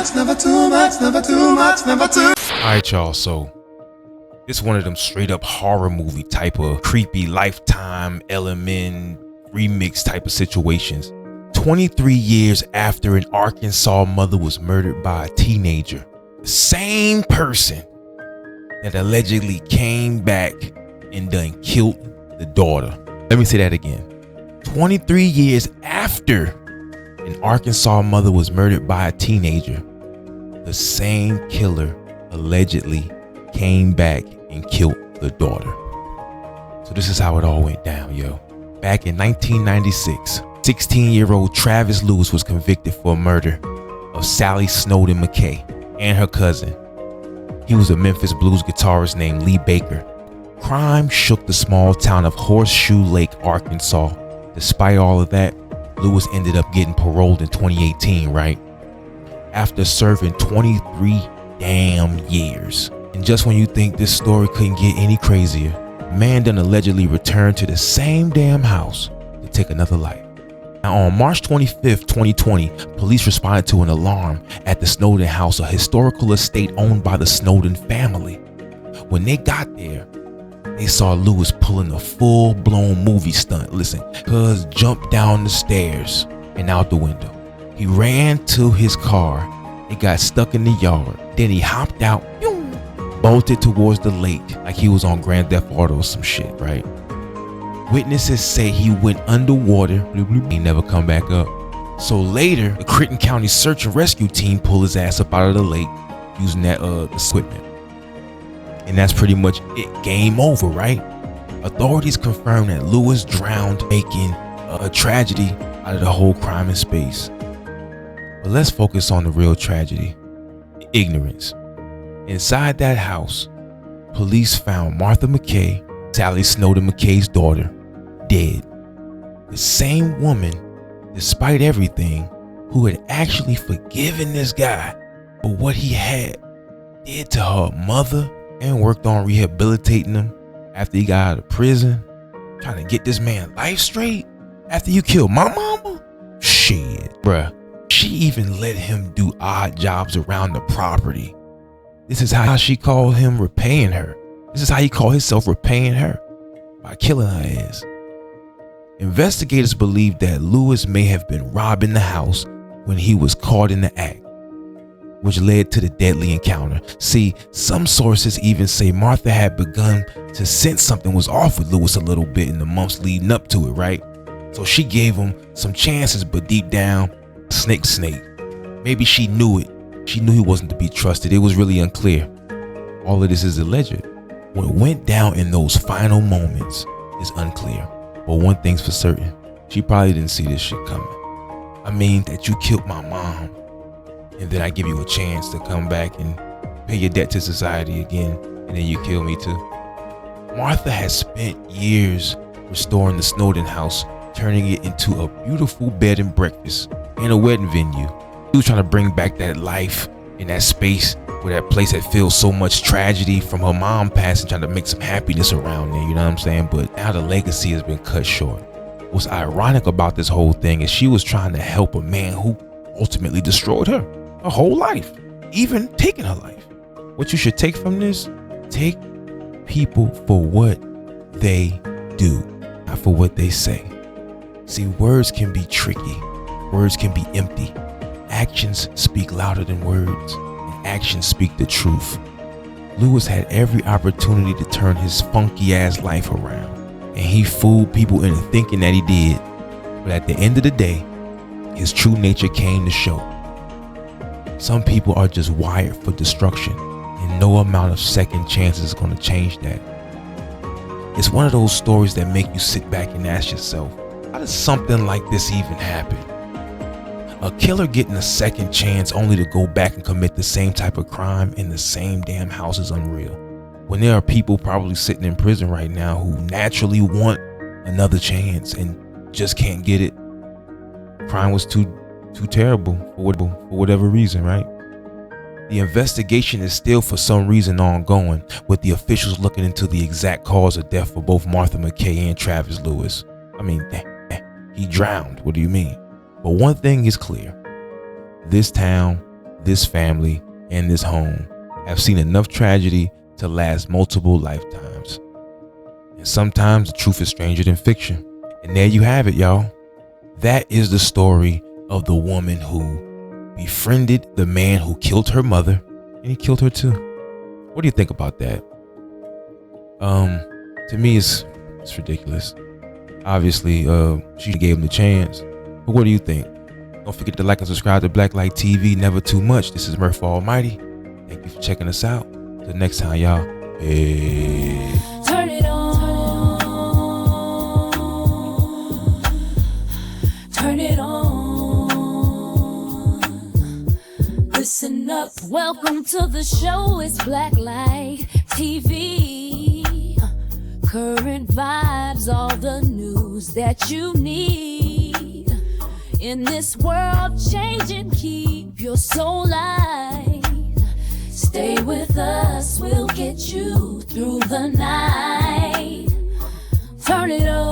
much, never too much, never too much, never too. Alright, y'all, so it's one of them straight up horror movie type of creepy Lifetime element remix type of situations. 23 years after an Arkansas mother was murdered by a teenager, the same person that allegedly came back and done killed the daughter. Let me say that again. 23 years after an Arkansas mother was murdered by a teenager, the same killer allegedly came back and killed the daughter. So this is how it all went down, yo. Back in 1996, 16-year-old Travis Lewis was convicted for murder of Sally Snowden McKay and her cousin. He was a Memphis blues guitarist named Lee Baker. Crime shook the small town of Horseshoe Lake, Arkansas. Despite all of that, Lewis ended up getting paroled in 2018, right? After serving 23 damn years. And just when you think this story couldn't get any crazier, man done allegedly returned to the same damn house to take another life. Now on March 25th, 2020, police responded to an alarm at the Snowden house, a historical estate owned by the Snowden family. When they got there, they saw Lewis pulling a full-blown movie stunt. Listen, cuz jumped down the stairs and out the window. He ran to his car. It got stuck in the yard. Then he hopped out, bolted towards the lake like he was on Grand Theft Auto or some shit, right? Witnesses say he went underwater, he never come back up. So later, the Critton County search and rescue team pulled his ass up out of the lake using that equipment. And that's pretty much it. Game over, right? Authorities confirmed that Lewis drowned, making a tragedy out of the whole crime in space. But let's focus on the real tragedy: ignorance. Inside that house, police found Martha McKay, Sally Snowden McKay's daughter, dead. The same woman, despite everything, who had actually forgiven this guy for what he had did to her mother and worked on rehabilitating him after he got out of prison, trying to get this man life straight after you killed my mama? Shit, bruh. She even let him do odd jobs around the property. This is how she called him repaying her. This is how he called himself repaying her, by killing her ass. Investigators believe that Lewis may have been robbing the house when he was caught in the act, which led to the deadly encounter. See, some sources even say Martha had begun to sense something was off with Lewis a little bit in the months leading up to it, right? So she gave him some chances, but deep down, snake. Maybe she knew it. She knew he wasn't to be trusted. It was really unclear. All of this is alleged. What went down in those final moments is unclear. But one thing's for certain, she probably didn't see this shit coming. I mean, that you killed my mom, and then I give you a chance to come back and pay your debt to society again, and then you kill me too. Martha has spent years restoring the Snowden house, turning it into a beautiful bed and breakfast and a wedding venue. She was trying to bring back that life in that space, where that place that feels so much tragedy from her mom passing, trying to make some happiness around there, you know what I'm saying? But now the legacy has been cut short. What's ironic about this whole thing is she was trying to help a man who ultimately destroyed her whole life, even taking her life. What you should take from this: take people for what they do, not for what they say. See, words can be tricky, words can be empty. Actions speak louder than words, and actions speak the truth. Lewis had every opportunity to turn his funky ass life around, and he fooled people into thinking that he did. But at the end of the day, his true nature came to show. Some people are just wired for destruction, and no amount of second chances is going to change that. It's one of those stories that make you sit back and ask yourself, how does something like this even happen? A killer getting a second chance only to go back and commit the same type of crime in the same damn house is unreal. When there are people probably sitting in prison right now who naturally want another chance and just can't get it. Crime was too terrible for whatever reason, right? The investigation is still for some reason ongoing, with the officials looking into the exact cause of death for both Martha McKay and Travis Lewis. I mean, he drowned. What do you mean? But one thing is clear. This town, this family and this home have seen enough tragedy to last multiple lifetimes. And sometimes the truth is stranger than fiction. And there you have it, y'all. That is the story of the woman who befriended the man who killed her mother, and he killed her too. What do you think about that? To me, it's ridiculous. Obviously, she gave him the chance. But what do you think? Don't forget to like and subscribe to Blacklight TV. Never too much. This is Murph Almighty. Thank you for checking us out. Till next time, y'all. Peace. Turn it on. Turn it on. Listen up. Welcome to the show. It's Blacklight TV. Current vibes, all the news that you need. In this world changing, keep your soul light. Stay with us, we'll get you through the night. Turn it up.